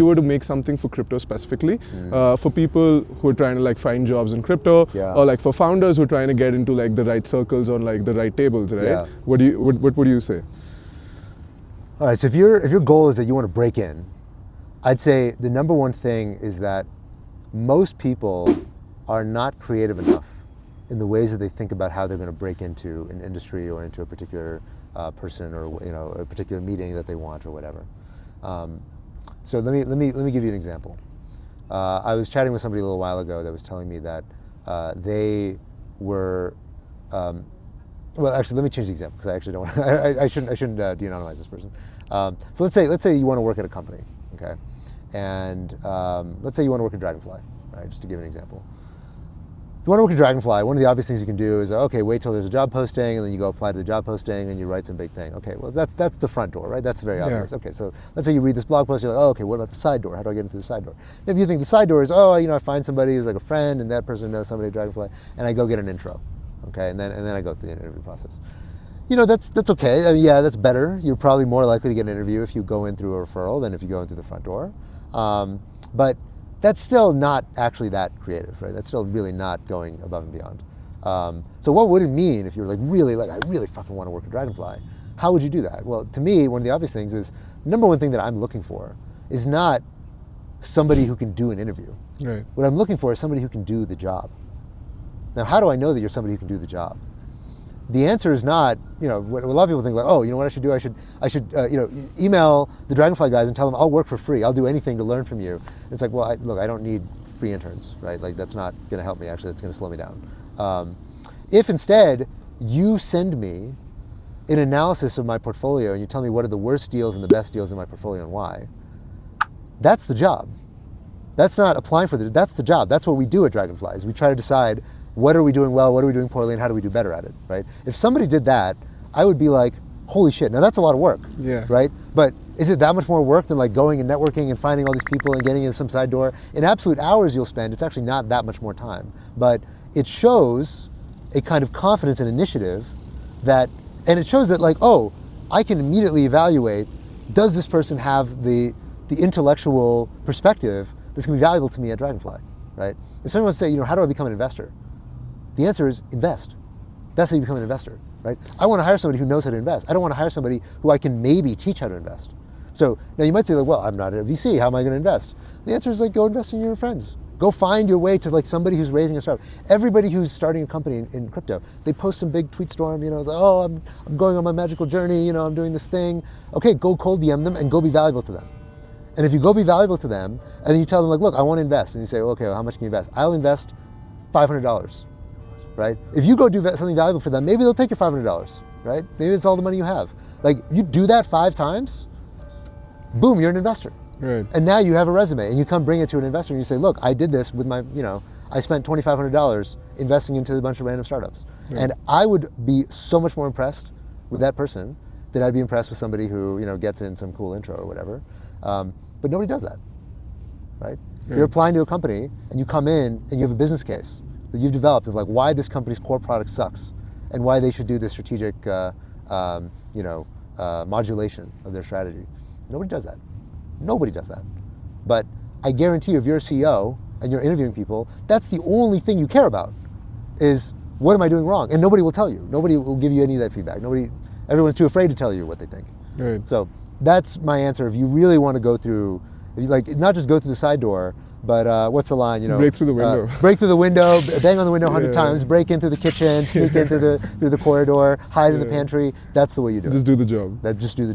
you were to make something for crypto specifically, for people who are trying to like find jobs in crypto, or like for founders who are trying to get into like the right circles on like the right tables, right? Yeah. What would you say? All right, so if your goal is that you want to break in, I'd say the number one thing is that most people are not creative enough in the ways that they think about how they're going to break into an industry or into a particular person, or a particular meeting that they want or whatever. So let me give you an example. I was chatting with somebody a little while ago that was telling me that they were. Well, actually, let me change the example because I actually don't. I shouldn't de-anonymize this person. So let's say you want to work at a company, okay, and let's say you want to work at Dragonfly, right? Just to give an example. If you want to work at Dragonfly, one of the obvious things you can do is, okay, wait till there's a job posting, and then you go apply to the job posting, and you write some big thing. Okay, well, that's the front door, right? That's very obvious. Okay, so let's say you read this blog post, you're like, oh, okay, what about the side door? How do I get into the side door? Maybe you think the side door is, I find somebody who's like a friend, and that person knows somebody at Dragonfly, and I go get an intro, okay, and then I go through the interview process. That's okay. I mean, yeah, that's better. You're probably more likely to get an interview if you go in through a referral than if you go in through the front door. But that's still not actually that creative, right? That's still really not going above and beyond. So what would it mean if you're I really fucking want to work at Dragonfly? How would you do that? Well, to me, one of the obvious things is, the number one thing that I'm looking for is not somebody who can do an interview. Right. What I'm looking for is somebody who can do the job. Now, how do I know that you're somebody who can do the job? The answer is not, what a lot of people think, like, oh, you know what I should do? I should email the Dragonfly guys and tell them I'll work for free. I'll do anything to learn from you. It's like, well, look, I don't need free interns, right? Like, that's not going to help me. Actually, it's going to slow me down. If instead you send me an analysis of my portfolio and you tell me what are the worst deals and the best deals in my portfolio and why, that's the job. That's not applying for that's the job. That's what we do at Dragonfly, is we try to decide what are we doing well, what are we doing poorly, and how do we do better at it, right? If somebody did that, I would be like, holy shit, now that's a lot of work, right? But is it that much more work than like going and networking and finding all these people and getting in some side door? In absolute hours you'll spend, it's actually not that much more time. But it shows a kind of confidence and initiative and it shows that like, oh, I can immediately evaluate, does this person have the intellectual perspective that's gonna be valuable to me at Dragonfly, right? If someone wants to say, how do I become an investor? The answer is invest. That's how you become an investor, right? I want to hire somebody who knows how to invest. I don't want to hire somebody who I can maybe teach how to invest. So now you might say, like, well, I'm not a VC. How am I going to invest? The answer is like, go invest in your friends. Go find your way to like somebody who's raising a startup. Everybody who's starting a company in crypto, they post some big tweet storm. It's like, oh, I'm going on my magical journey. I'm doing this thing. Okay, go cold DM them and go be valuable to them. And if you go be valuable to them, and then you tell them like, look, I want to invest, and you say, okay, well, how much can you invest? I'll invest $500. Right? If you go do something valuable for them, maybe they'll take your $500, right? Maybe it's all the money you have. Like, you do that 5 times, boom, you're an investor. Right. And now you have a resume, and you come bring it to an investor, and you say, look, I did this with my, I spent $2,500 investing into a bunch of random startups. Right. And I would be so much more impressed with that person than I'd be impressed with somebody who, gets in some cool intro or whatever. But nobody does that, right? If you're applying to a company, and you come in, and you have a business case that you've developed of like why this company's core product sucks and why they should do this strategic modulation of their strategy. Nobody does that. Nobody does that. But I guarantee you, if you're a CEO and you're interviewing people, that's the only thing you care about is, what am I doing wrong? And nobody will tell you. Nobody will give you any of that feedback. Everyone's too afraid to tell you what they think. Right. So that's my answer. If you really want to go through, not just go through the side door, but what's the line? Break through the window. Break through the window, bang on the window 100 times, break in through the kitchen, sneak in through the corridor, hide in the pantry. That's the way you do it. Just do the job. Just do the job.